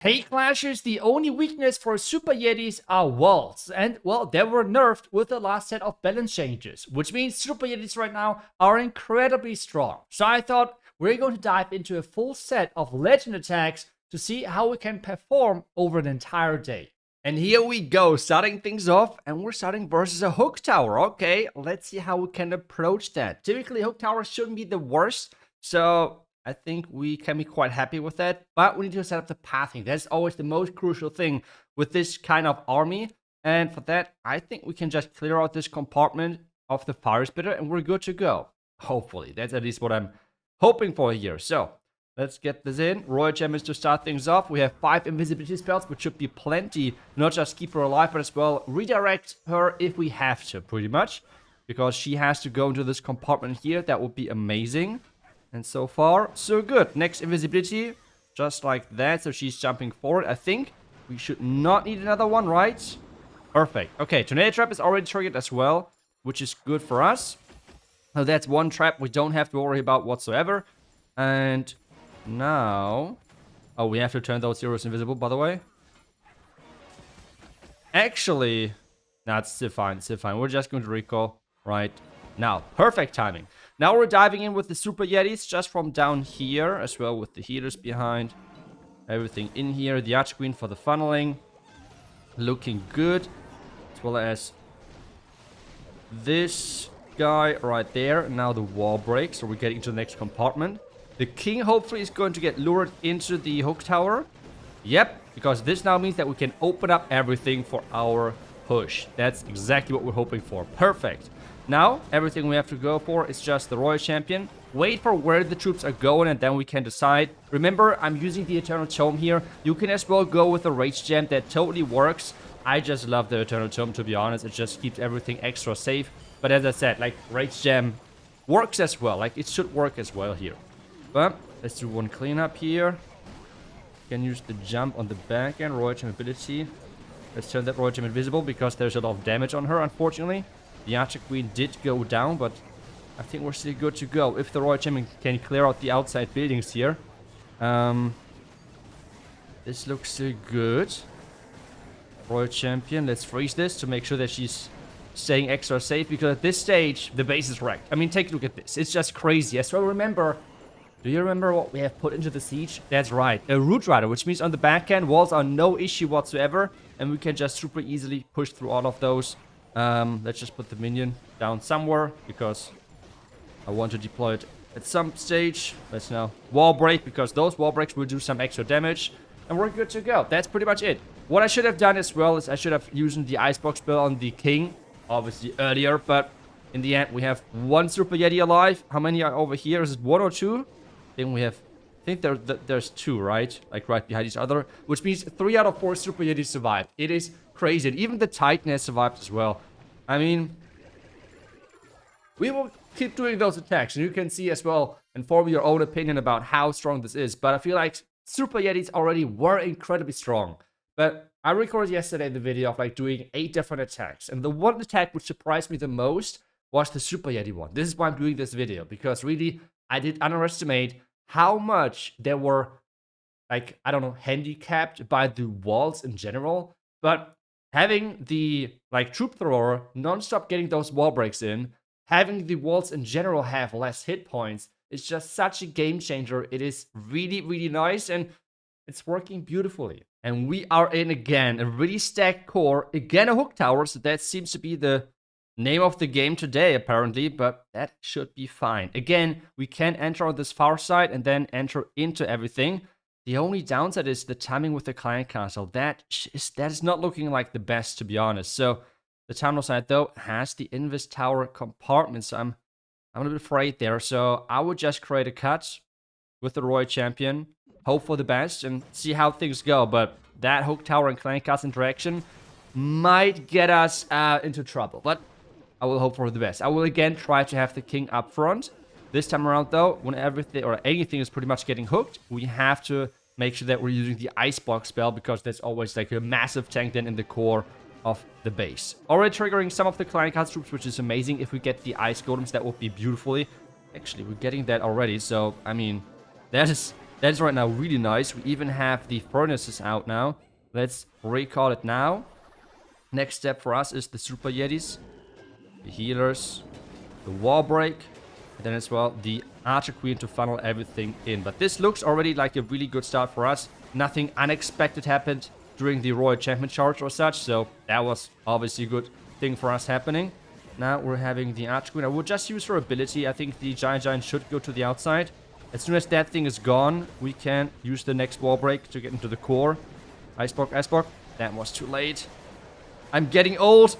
Hey Clashers, the only weakness for Super Yetis are walls, and well, they were nerfed with the last set of balance changes, which means Super Yetis right now are incredibly strong. So I thought we're going to dive into a full set of legend attacks to see how we can perform over an entire day. And here we go, starting things off, and we're starting versus a hook tower. Okay, let's see how we can approach that. Typically, hook towers shouldn't be the worst, so I think we can be quite happy with that, but we need to set up the pathing. That's always the most crucial thing with this kind of army. And for that, I think we can just clear out this compartment of the fire spitter and we're good to go. Hopefully, that's at least what I'm hoping for here. So let's get this in. Royal Champions to start things off. We have 5 invisibility spells, which should be plenty. Not just keep her alive, but as well redirect her if we have to, pretty much. Because she has to go into this compartment here. That would be amazing. And so far, so good. Next invisibility, just like that. So she's jumping forward. I think we should not need another one, right? Perfect. Okay, tornado trap is already triggered as well, which is good for us. So that's one trap we don't have to worry about whatsoever. And now... oh, we have to turn those zeros invisible, by the way. Actually, no, it's still fine. It's still fine. We're just going to recall right now. Perfect timing. Now we're diving in with the Super Yetis just from down here, as well with the healers behind. Everything in here. The Archer Queen for the funneling. Looking good. As well as this guy right there. Now the wall breaks, so we're getting into the next compartment. The King hopefully is going to get lured into the hook tower. Yep, because this now means that we can open up everything for our push. That's exactly what we're hoping for. Perfect. Now, everything we have to go for is just the Royal Champion. Wait for where the troops are going and then we can decide. Remember, I'm using the Eternal Tome here. You can as well go with the Rage Gem. That totally works. I just love the Eternal Tome, to be honest. It just keeps everything extra safe. But as I said, like, Rage Gem works as well. Like, it should work as well here. But let's do one cleanup here. Can use the jump on the back end. Royal Gem ability. Let's turn that Royal Gem invisible because there's a lot of damage on her, unfortunately. The Archer Queen did go down, but I think we're still good to go. If the Royal Champion can clear out the outside buildings here. This looks still good. Royal Champion, let's freeze this to make sure that she's staying extra safe. Because at this stage, the base is wrecked. I mean, take a look at this. It's just crazy. As well, remember... do you remember what we have put into the siege? That's right. A Root Rider, which means on the back end, walls are no issue whatsoever. And we can just super easily push through all of those. Let's just put the minion down somewhere because I want to deploy it at some stage. Let's now wall break because those wall breaks will do some extra damage and we're good to go. That's pretty much it. What I should have done as well is I should have used the Icebox spell on the King, obviously earlier, but in the end we have one Super Yeti alive. How many are over here? Is it 1 or 2? Then we have, I think there's 2, right? Like right behind each other, which means 3 out of 4 Super Yetis survived. It is crazy. And even the Titan has survived as well. I mean, we will keep doing those attacks. And you can see as well and form your own opinion about how strong this is. But I feel like Super Yetis already were incredibly strong. But I recorded yesterday the video of like doing 8 different attacks. And the one attack which surprised me the most was the Super Yeti one. This is why I'm doing this video. Because really, I did underestimate how much they were, like, I don't know, handicapped by the walls in general. But having the, like, troop thrower non-stop getting those wall breaks in, having the walls in general have less hit points, is just such a game changer. It is really, really nice, and it's working beautifully. And we are in again, a really stacked core, again a hook tower, so that seems to be the name of the game today, apparently, but that should be fine. Again, we can enter on this far side and then enter into everything. The only downside is the timing with the client castle. That is not looking like the best, to be honest. So the terminal side, though, has the invis tower compartment, so I'm a little bit afraid there. So I would just create a cut with the Royal Champion, hope for the best, and see how things go. But that hook tower and client castle interaction might get us into trouble. But I will hope for the best. I will again try to have the King up front. This time around, though, when everything or anything is pretty much getting hooked, we have to make sure that we're using the Icebox spell because that's always like a massive tank then in the core of the base. Already triggering some of the client cast troops, which is amazing. If we get the Ice Golems, that would be beautifully. Actually, we're getting that already, so, I mean, that is That's right now really nice. We even have the furnaces out now. Let's recall it now. Next step for us is the Super Yetis, the healers, the wall break, and then as well the Archer Queen to funnel everything in. But this looks already like a really good start for us. Nothing unexpected happened during the Royal Champion charge or such, so that was obviously a good thing for us happening. Now we're having the Archer Queen. I will just use her ability. I think the Giant should go to the outside. As soon as that thing is gone, we can use the next wall break to get into the core. Ice block, ice block. That was too late. I'm getting old.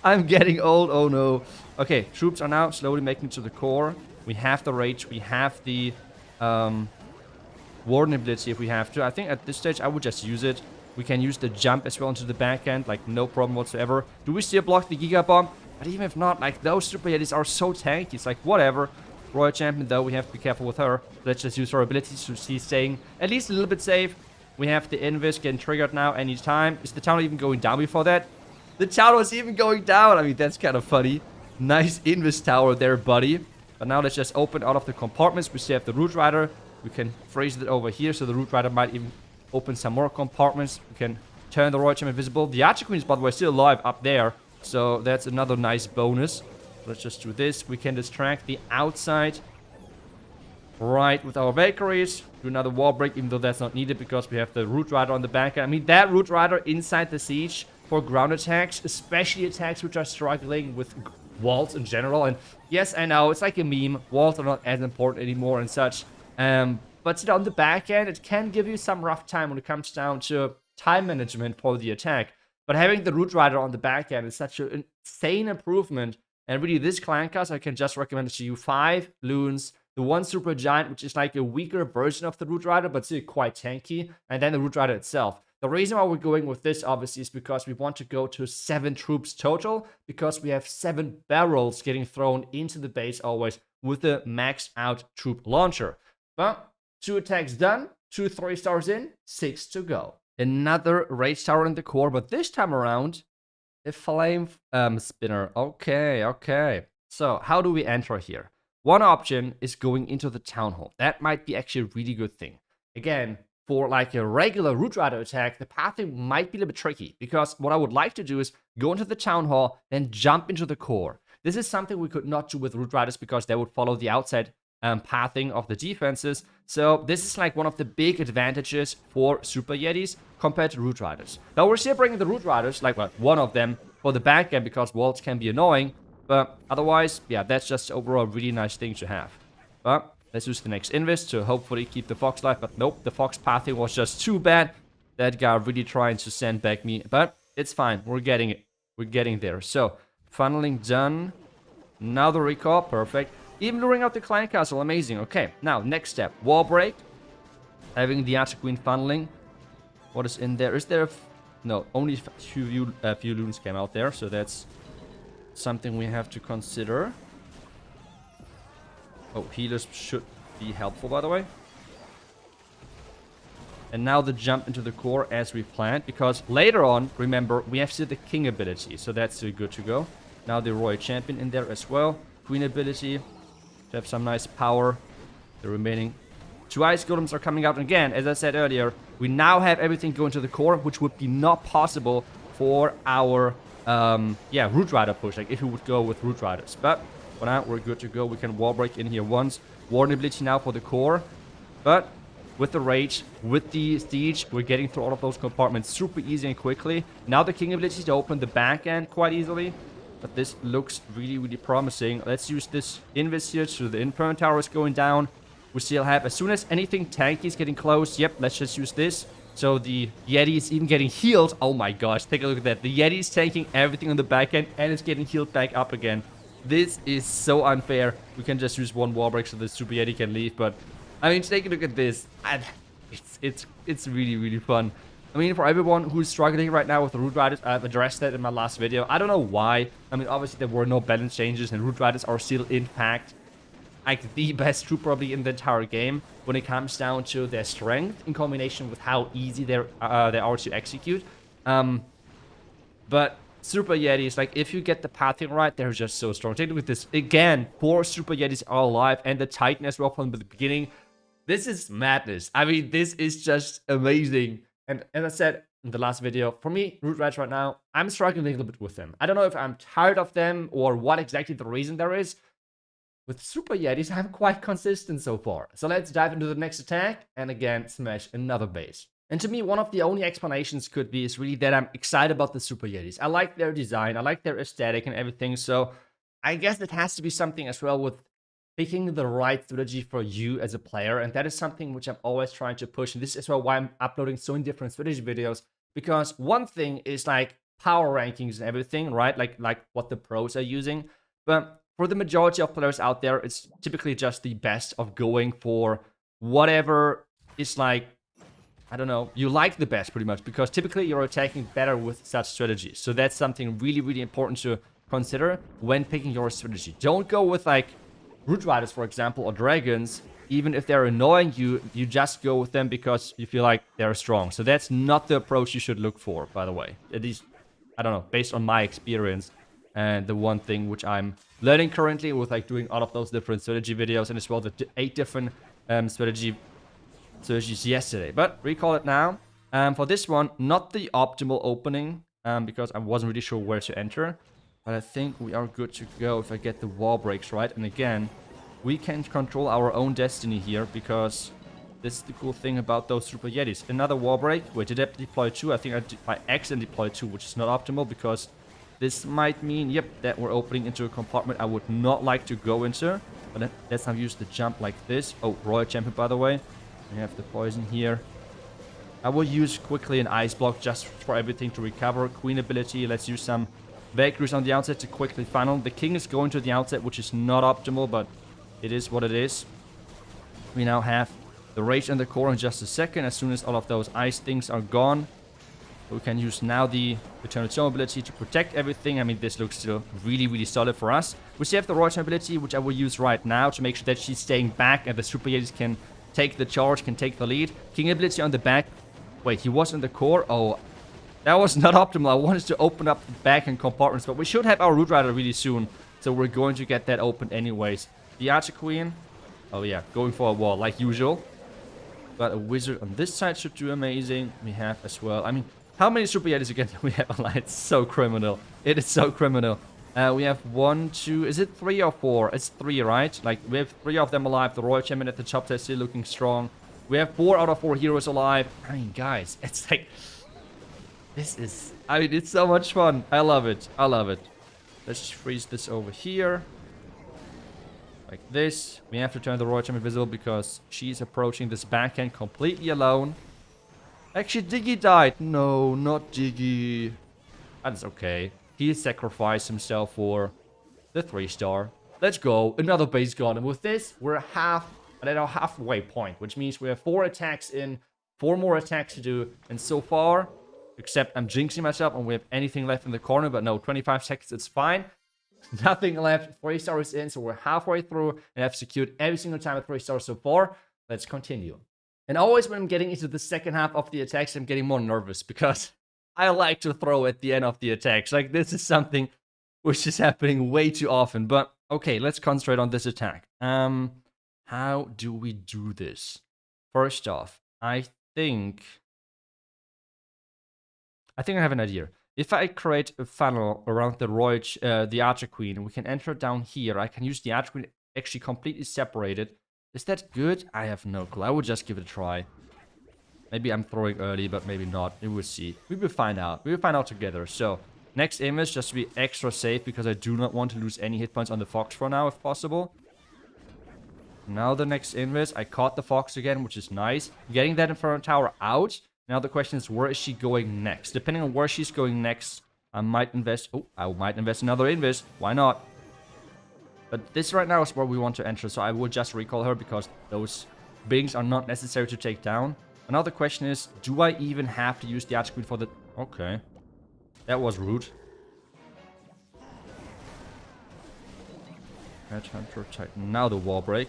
I'm getting old. Oh no. Okay, troops are now slowly making it to the core. We have the rage. We have the warden ability if we have to. I think at this stage I would just use it. We can use the jump as well into the back end, like no problem whatsoever. Do we still block the Giga Bomb? But even if not, like those Super Yetis are so tanky. It's like whatever. Royal Champion though, we have to be careful with her. Let's just use her abilities so she's staying at least a little bit safe. We have the invis getting triggered now anytime. Is the town even going down before that? The town was even going down. I mean, that's kind of funny. Nice invis tower there, buddy. But now let's just open all of the compartments. We still have the Root Rider. We can freeze it over here, so the Root Rider might even open some more compartments. We can turn the Royal Champion invisible. The Archer Queen is, by the way, still alive up there. So that's another nice bonus. Let's just do this. We can distract the outside right with our Valkyries. Do another wall break, even though that's not needed because we have the Root Rider on the back. I mean, that Root Rider inside the siege for ground attacks, especially attacks which are struggling with walls in general. And yes, I know, it's like a meme. Walls are not as important anymore and such. But still, on the back end, it can give you some rough time when it comes down to time management for the attack. But having the Root Rider on the back end is such an insane improvement. And really, this clan cast, I can just recommend it to you. 5 loons, the 1 Super Giant, which is like a weaker version of the Root Rider, but still quite tanky, and then the Root Rider itself. The reason why we're going with this, obviously, is because we want to go to 7 troops total, because we have 7 barrels getting thrown into the base always with the maxed out troop launcher. But 2 attacks done, 2 3-stars in, 6 to go. Another Rage Tower in the core, but this time around, a Flame Spinner. Okay. So, how do we enter here? One option is going into the Town Hall. That might be actually a really good thing. Again, for like a regular Root Rider attack, the pathing might be a little bit tricky. Because what I would like to do is go into the Town Hall, then jump into the core. This is something we could not do with Root Riders because they would follow the outside pathing of the defenses. So this is like one of the big advantages for Super Yetis compared to Root Riders. Now we're still bringing the Root Riders, like one of them, for the back end because walls can be annoying. But otherwise, yeah, that's just overall a really nice thing to have. But let's use the next invis to hopefully keep the Fox alive. But nope, the Fox pathing was just too bad. That guy really trying to sandbag me. But it's fine, we're getting it. We're getting there. So, funneling done. Now the recall, perfect. Even luring out the clan castle, amazing. Okay, now next step, wall break. Having the Archer Queen funneling. What is in there? Is there no, only a few loons came out there, so that's something we have to consider. Oh, healers should be helpful, by the way. And now the jump into the core as we planned, because later on, remember, we have still the King ability, so that's still good to go. Now the Royal Champion in there as well. Queen ability. To have some nice power. The remaining 2 Ice Golems are coming out. And again, as I said earlier, we now have everything going to the core, which would be not possible for our, Root Rider push. Like, if we would go with Root Riders. But for now, we're good to go. We can wall break in here once. Warden ability now for the core. But with the Rage, with the Siege, we're getting through all of those compartments super easy and quickly. Now the King ability to open the back end quite easily. But this looks really, really promising. Let's use this invis here so the Inferno Tower is going down. We still have, as soon as anything tanky is getting close, yep, let's just use this. So the Yeti is even getting healed. Oh my gosh, take a look at that. The Yeti is tanking everything on the back end and it's getting healed back up again. This is so unfair. We can just use one wall break so the Super Yeti can leave. But, I mean, take a look at this. It's really, really fun. I mean, for everyone who's struggling right now with the Root Riders, I've addressed that in my last video. I don't know why. I mean, obviously there were no balance changes and Root Riders are still in fact like the best troop probably in the entire game when it comes down to their strength in combination with how easy they are to execute. But Super Yetis, like if you get the pathing right, they're just so strong. Take a look at this. Again, 4 Super Yetis are alive and the Titan as well from the beginning. This is madness. I mean, this is just amazing. And as I said in the last video, for me, root rats right now, I'm struggling a little bit with them. I don't know if I'm tired of them or what exactly the reason there is. With Super Yetis, I'm quite consistent so far. So let's dive into the next attack and again smash another base. And to me, one of the only explanations could be is really that I'm excited about the Super Yetis. I like their design, I like their aesthetic and everything. So I guess it has to be something as well with picking the right strategy for you as a player. And that is something which I'm always trying to push. And this is as well why I'm uploading so many different strategy videos. Because one thing is like power rankings and everything, right? Like what the pros are using. But for the majority of players out there, it's typically just the best of going for whatever is like, I don't know, you like the best pretty much, because typically you're attacking better with such strategies. So that's something really, really important to consider when picking your strategy. Don't go with like Root Riders, for example, or Dragons. Even if they're annoying you, you just go with them because you feel like they're strong. So that's not the approach you should look for, by the way. At least, I don't know, based on my experience. And the one thing which I'm learning currently with like doing all of those different strategy videos and as well the 8 different strategies yesterday. But recall it now. For this one, not the optimal opening because I wasn't really sure where to enter. But I think we are good to go if I get the wall breaks right. And again, we can control our own destiny here because this is the cool thing about those Super Yetis. Another wall break. Wait, did I deploy 2? I think I accidentally deployed 2, which is not optimal because this might mean, yep, that we're opening into a compartment I would not like to go into. But let's now use the jump like this. Oh, Royal Champion, by the way. We have the poison here. I will use quickly an ice block just for everything to recover. Queen ability. Let's use some Valkyries on the outset to quickly funnel. The king is going to the outset, which is not optimal, but it is what it is. We now have the rage and the core in just a second. As soon as all of those ice things are gone, we can use now the Eternal Tome ability to protect everything. I mean, this looks still really, really solid for us. We still have the Royal Champion ability, which I will use right now to make sure that she's staying back and the Super Yetis can take the charge, can take the lead. King ability on the back. Wait, he was in the core? Oh, that was not optimal. I wanted to open up the back and compartments, but we should have our Root Rider really soon. So we're going to get that open anyways. The Archer Queen. Oh yeah, going for a wall like usual. But a wizard on this side should do amazing. We have as well, I mean, how many Super Yetis again do we have online? It's so criminal. It is so criminal. We have 1, 2, is it 3 or 4? It's 3, right? Like, we have 3 of them alive. The Royal Champion at the top there still looking strong. We have 4 out of 4 heroes alive. I mean, guys, it's like, this is, I mean, it's so much fun. I love it. I love it. Let's just freeze this over here. Like this. We have to turn the Royal Champion invisible because she's approaching this backhand completely alone. Actually, Diggy died. No, not Diggy. That's okay. He sacrificed himself for the 3-star. Let's go. Another base gone. And with this, we're at our halfway point, which means we have 4 attacks in, 4 more attacks to do. And so far, except I'm jinxing myself and we have anything left in the corner, but no, 25 seconds, it's fine. Nothing left. 3 stars in, so we're halfway through and I've secured every single time at 3 stars so far. Let's continue. And always when I'm getting into the second half of the attacks, I'm getting more nervous because I like to throw at the end of the attacks. Like, this is something which is happening way too often. But, okay, let's concentrate on this attack. How do we do this? First off, I think I have an idea. If I create a funnel around the Archer Queen, we can enter down here. I can use the Archer Queen actually completely separated. Is that good? I have no clue. I would just give it a try. Maybe I'm throwing early, but maybe not. We will see. We will find out. We will find out together. So, next image, just to be extra safe, because I do not want to lose any hit points on the Fox for now, if possible. Now the next invis. I caught the Fox again, which is nice. Getting that Inferno Tower out. Now the question is, where is she going next? Depending on where she's going next, I might invest... Oh, I might invest another invis. Why not? But this right now is where we want to enter, so I will just recall her because those beings are not necessary to take down. Another question is, do I even have to use the Archer Queen for the... Okay. That was rude. Headhunter Titan. Now the wall break.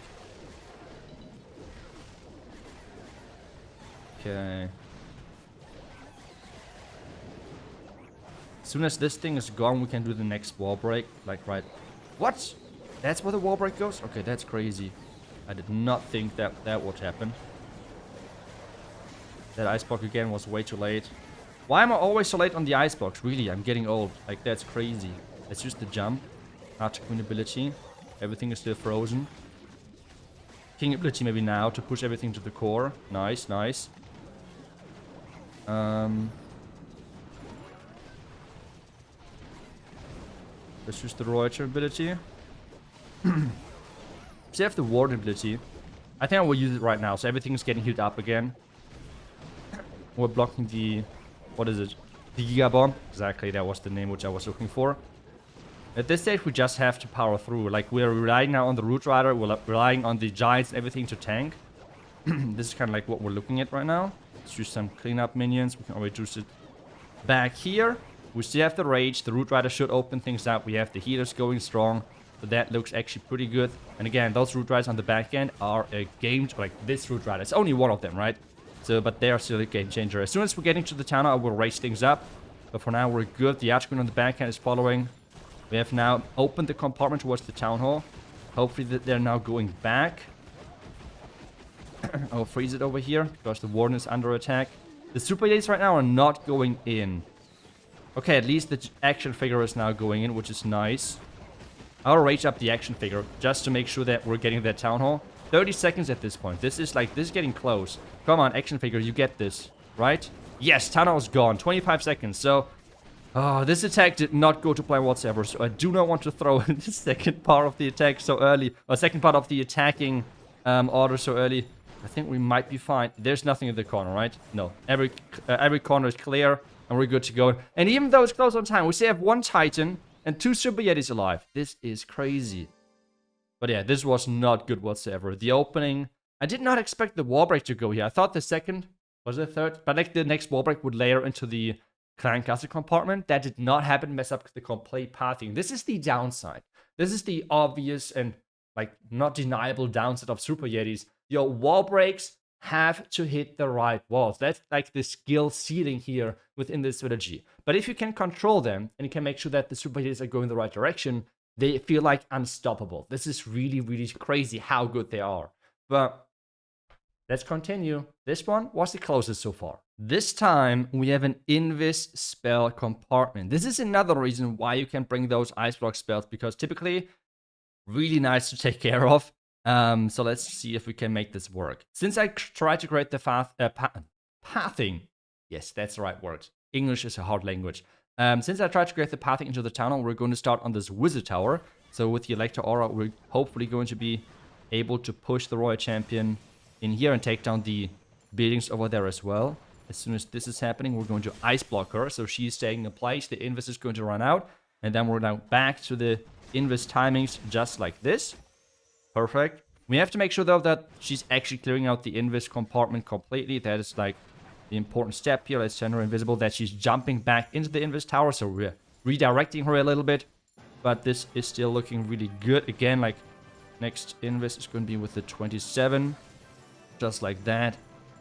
Okay. As soon as this thing is gone, we can do the next wall break. Like, right... What? That's where the wall break goes? Okay, that's crazy. I did not think that that would happen. That icebox again was way too late. Why am I always so late on the icebox? Really, I'm getting old. Like, that's crazy. Let's use the jump. After queen ability. Everything is still frozen. King ability maybe now to push everything to the core. Nice, nice. Let's use the Royalty ability. So you have the ward ability. I think I will use it right now. So everything is getting healed up again. We're blocking the... What is it? The Giga Bomb. Exactly, that was the name which I was looking for. At this stage, we just have to power through. Like, we're relying now on the Root Rider. We're relying on the Giants and everything to tank. This is kind of like what we're looking at right now. Let's use some cleanup minions. We can always use it back here. We still have the Rage. The Root Rider should open things up. We have the healers going strong. So that looks actually pretty good. And again, those Root Riders on the back end are a game... Like, this Root Rider. It's only one of them, right? So, but they are still a game changer. As soon as we're getting to the town, I will raise things up. But for now, we're good. The Archqueen on the back end is following. We have now opened the compartment towards the town hall. Hopefully they're now going back. I'll freeze it over here because the warden is under attack. The Super Yetis right now are not going in. Okay, at least the action figure is now going in, which is nice. I'll rage up the action figure just to make sure that we're getting that town hall. 30 seconds at this point. This is getting close. Come on, action figure, you get this, right? Yes, town hall is gone. 25 seconds. So, this attack did not go to plan whatsoever. So I do not want to throw in the second part of the attack so early, or second part of the attacking order so early. I think we might be fine. There's nothing in the corner, right? No, every corner is clear, and we're good to go. And even though it's close on time, we still have one Titan and 2 Super Yetis alive. This is crazy. But yeah, this was not good whatsoever. The opening, I did not expect the wall break to go here. I thought the second, was it third? But like the next wall break would layer into the Clan Castle compartment. That did not happen, mess up the complete pathing. This is the downside. This is the obvious and like not deniable downside of Super Yetis. Your wall breaks have to hit the right walls. That's like the skill ceiling here within this strategy. But if you can control them and you can make sure that the Super Yetis are going the right direction, they feel like unstoppable. This is really, really crazy how good they are. But let's continue. This one was the closest so far. This time, we have an invis spell compartment. This is another reason why you can bring those ice block spells, because typically, really nice to take care of. So let's see if we can make this work. Since I tried to create the pathing, yes, that's the right word. English is a hard language. Since I tried to create the pathing into the tunnel, we're going to start on this wizard tower. So with the Electro Aura, we're hopefully going to be able to push the Royal Champion in here and take down the buildings over there as well. As soon as this is happening, we're going to ice block her. So she's staying in place. The invis is going to run out. And then we're now back to the invis timings just like this. Perfect. We have to make sure, though, that she's actually clearing out the invis compartment completely. That is, like, the important step here. Let's turn her invisible. That she's jumping back into the invis tower. So we're redirecting her a little bit. But this is still looking really good. Again, like, next invis is going to be with the 27. Just like that.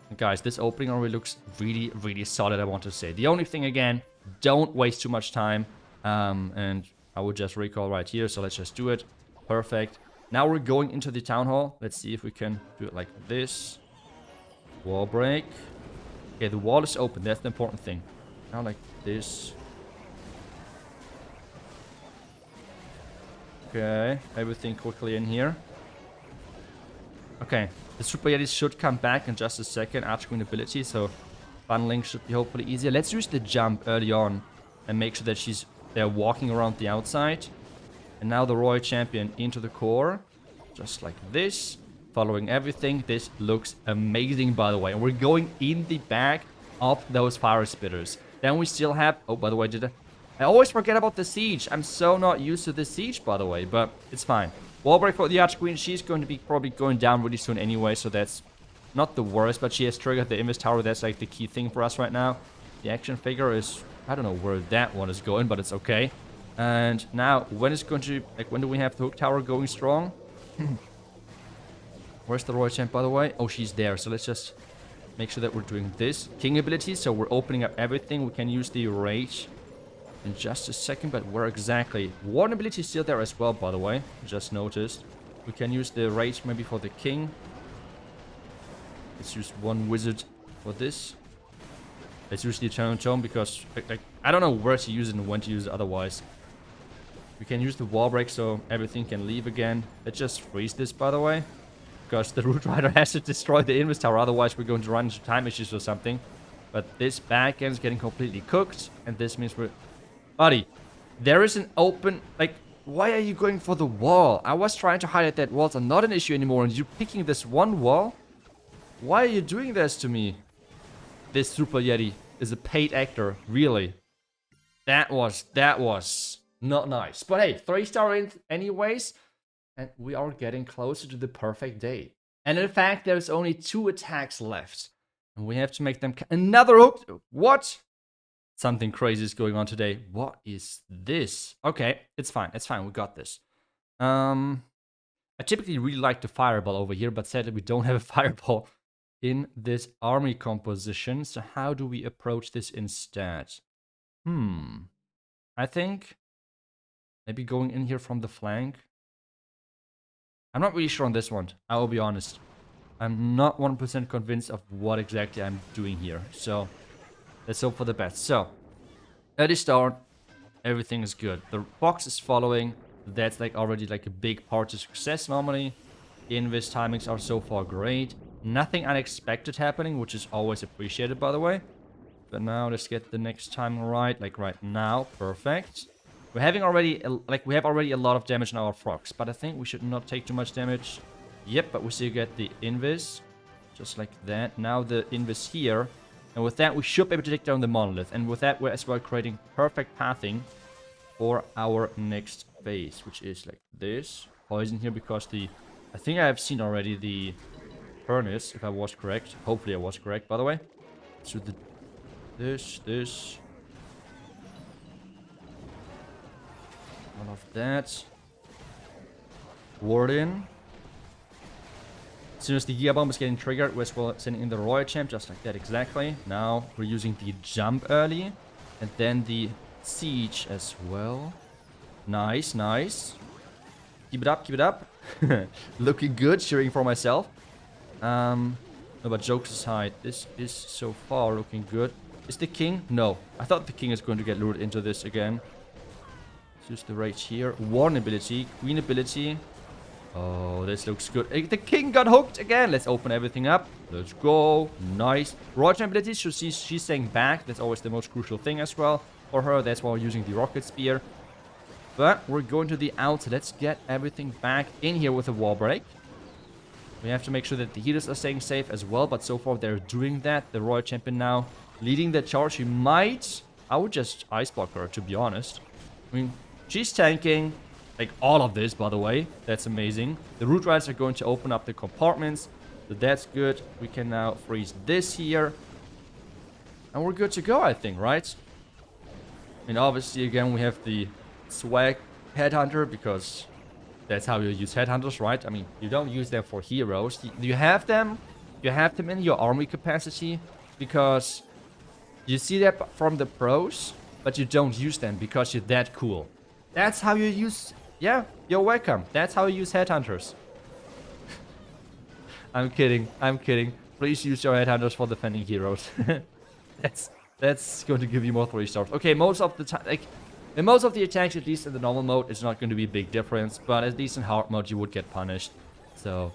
And guys, this opening already looks really, really solid, I want to say. The only thing, again, don't waste too much time. And I would just recall right here. So let's just do it. Perfect. Now we're going into the town hall. Let's see if we can do it like this. Wall break. Okay, the wall is open. That's the important thing. Now like this. Okay, everything quickly in here. Okay, the Super Yetis should come back in just a second. Archqueen ability, so funneling should be hopefully easier. Let's use the jump early on and make sure that they're walking around the outside. And now the Royal Champion into the core. Just like this. Following everything. This looks amazing, by the way. And we're going in the back of those fire spitters. Then we still have... Oh, by the way, I always forget about the siege. I'm so not used to the siege, by the way. But it's fine. Wall break for the Archqueen. She's going to be probably going down really soon anyway. So that's not the worst. But she has triggered the invis tower. That's like the key thing for us right now. The action figure is... I don't know where that one is going, but it's okay. And now, when do we have the hook tower going strong? Where's the Royal Champ, by the way? Oh, she's there. So let's just make sure that we're doing this. King ability, so we're opening up everything. We can use the Rage in just a second, but where exactly? Warden ability is still there as well, by the way. Just noticed. We can use the rage maybe for the king. Let's use one wizard for this. Let's use the eternal tome because like I don't know where to use it and when to use it otherwise. We can use the wall break so everything can leave again. Let's just freeze this, by the way. Because the Root Rider has to destroy the invis tower, otherwise we're going to run into time issues or something. But this back end is getting completely cooked, and this means we're... Buddy, there is an open... Like, why are you going for the wall? I was trying to highlight that walls are not an issue anymore, and you're picking this one wall? Why are you doing this to me? This Super Yeti is a paid actor, really. That was not nice. But hey, 3-star in anyways. And we are getting closer to the perfect day. And in fact, there's only 2 attacks left. And we have to make them... Another hook? What? Something crazy is going on today. What is this? Okay, it's fine. It's fine. We got this. I typically really like the fireball over here, but sadly we don't have a fireball in this army composition. So how do we approach this instead? I think maybe going in here from the flank. I'm not really sure on this one, I will be honest. I'm not 100% convinced of what exactly I'm doing here. So, let's hope for the best. So, at the start, everything is good. The box is following. That's like already like a big part of success normally. Invis timings are so far great. Nothing unexpected happening, which is always appreciated, by the way. But now, let's get the next time right, like right now. Perfect. We're having already, we have already a lot of damage on our frogs, but I think we should not take too much damage. Yep, but we still get the invis, just like that. Now the invis here, and with that we should be able to take down the monolith. And with that we're as well creating perfect pathing for our next phase, which is like this. Poison here because I think I have seen already the furnace, if I was correct. Hopefully I was correct, by the way. So this. All of that. Warden. As soon as the Giga Bomb is getting triggered, we're as well sending in the Royal Champ, just like that exactly. Now we're using the jump early. And then the siege as well. Nice, nice. Keep it up, keep it up. Looking good, cheering for myself. No, but jokes aside, this is so far looking good. Is the king? No. I thought the king is going to get lured into this again. Use the rage here. Warn ability. Queen ability. Oh, this looks good. The king got hooked again. Let's open everything up. Let's go. Nice. Royal ability. So she's staying back. That's always the most crucial thing as well for her. That's why we're using the rocket spear. But we're going to the outside. Let's get everything back in here with a wall break. We have to make sure that the healers are staying safe as well. But so far they're doing that. The Royal Champion now leading the charge. She might... I would just ice block her, to be honest. I mean... She's tanking, like all of this, by the way. That's amazing. The Root Riders are going to open up the compartments. So that's good. We can now freeze this here. And we're good to go, I think, right? And obviously, again, we have the swag headhunter because that's how you use headhunters, right? I mean, you don't use them for heroes. You have them. You have them in your army capacity because you see that from the pros, but you don't use them because you're that cool. That's how you use... Yeah, you're welcome. That's how you use headhunters. I'm kidding. I'm kidding. Please use your headhunters for defending heroes. That's going to give you more 3-stars. Okay, most of the time... Like, in most of the attacks, at least in the normal mode, it's not going to be a big difference. But at least in hard mode, you would get punished. So...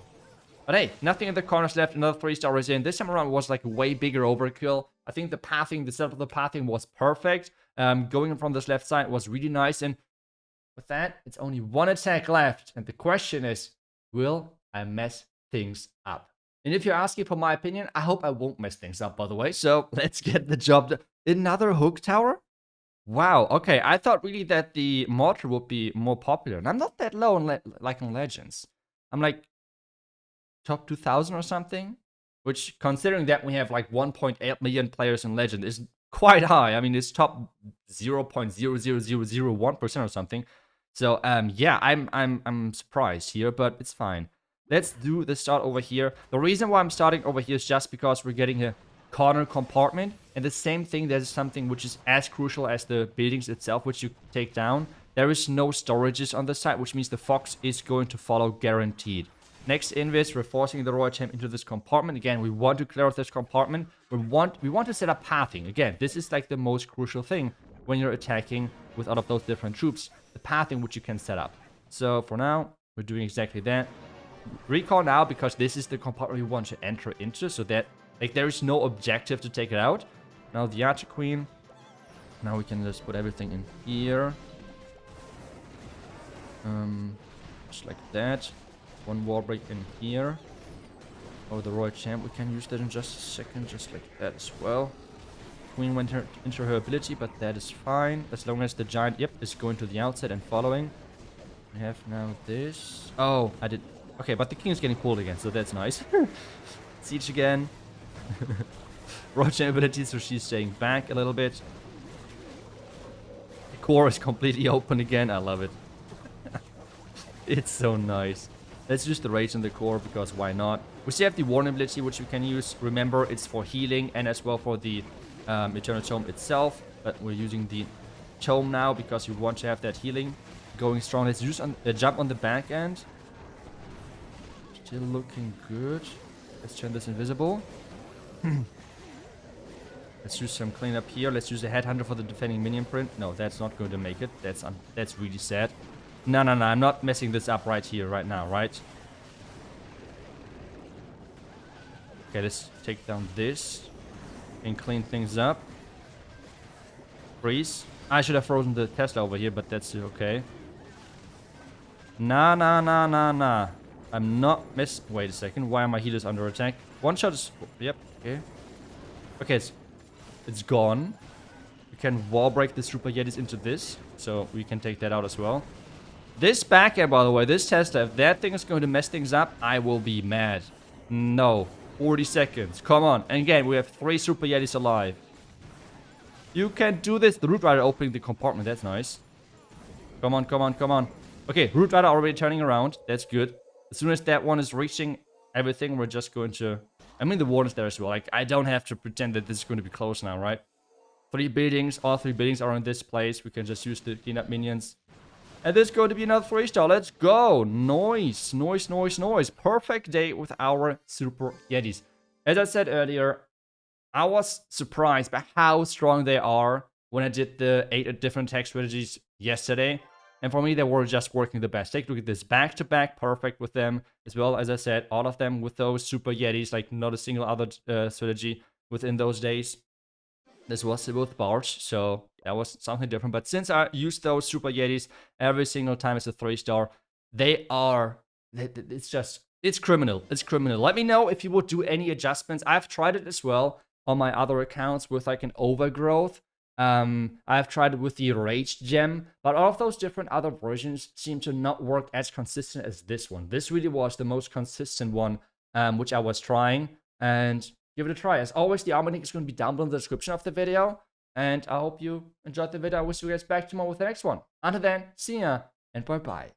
But hey, nothing in the corners left. Another 3-star is in. This time around was like a way bigger overkill. I think the pathing, the setup of the pathing was perfect. Going from this left side was really nice. And with that, it's only 1 attack left. And the question is, will I mess things up? And if you're asking for my opinion, I hope I won't mess things up, by the way. So let's get the job done. Another hook tower? Wow, okay. I thought really that the mortar would be more popular. And I'm not that low in like in Legends. I'm like top 2000 or something. Which, considering that we have like 1.8 million players in Legend, is quite high. I mean, it's top 0.00001% or something. So, yeah, I'm surprised here, but it's fine. Let's do the start over here. The reason why I'm starting over here is just because we're getting a corner compartment. And the same thing, there's something which is as crucial as the buildings itself, which you take down. There is no storages on the side, which means the Fox is going to follow guaranteed. Next invis, we're forcing the Royal Champ into this compartment. Again, we want to clear out this compartment. We want to set up pathing. Again, this is like the most crucial thing when you're attacking with all of those different troops. The pathing which you can set up. So for now, we're doing exactly that. Recall now, because this is the compartment we want to enter into, so that like there is no objective to take it out. Now the Archer Queen. Now we can just put everything in here. Just like that. One wall break in here. Oh, the Royal Champ, we can use that in just a second, just like that as well. Queen went into her ability, but that is fine. As long as the giant, yep, is going to the outside and following. We have now this. Oh, I did. Okay, but the king is getting pulled again, so that's nice. Siege again. Royal Champ ability, so she's staying back a little bit. The core is completely open again. I love it. It's so nice. Let's use the rage in the core, because why not? We still have the warning ability, which we can use. Remember, it's for healing and as well for the Eternal Tome itself. But we're using the Tome now because we want to have that healing going strong. Let's use a jump on the back end. Still looking good. Let's turn this invisible. Let's use some cleanup here. Let's use a headhunter for the defending minion print. No, that's not going to make it. That's really sad. No, I'm not messing this up right here, right now, right? Okay, let's take down this and clean things up. Freeze. I should have frozen the Tesla over here, but that's okay. Nah. I'm not wait a second. Why are my healers under attack? One shot is... Yep, okay. Okay, it's gone. We can wall break the Super Yetis into this, so we can take that out as well. This back end, by the way, this Tesla, if that thing is going to mess things up, I will be mad. No. 40 seconds. Come on. And again, we have 3 Super Yetis alive. You can do this. The Root Rider opening the compartment. That's nice. Come on. Okay, Root Rider already turning around. That's good. As soon as that one is reaching everything, we're just going to... I mean, the ward is there as well. Like, I don't have to pretend that this is going to be close now, right? 3 buildings. All 3 buildings are in this place. We can just use the cleanup minions. And this is going to be another 3-star. Let's go. Noise. Perfect day with our Super Yetis. As I said earlier, I was surprised by how strong they are when I did the 8 different attack strategies yesterday. And for me, they were just working the best. Take a look at this. Back-to-back, perfect with them. As well, as I said, all of them with those Super Yetis. Like, not a single other strategy within those days. This was with Barge, so that was something different. But since I used those Super Yetis every single time as a 3-star, they are... It's criminal. It's criminal. Let me know if you would do any adjustments. I've tried it as well on my other accounts with like an overgrowth. I've tried it with the Rage Gem, but all of those different other versions seem to not work as consistent as this one. This really was the most consistent one, which I was trying, and give it a try. As always, the armor link is going to be down below in the description of the video, and I hope you enjoyed the video. I wish you guys back tomorrow with the next one. Until then, see ya, and bye-bye.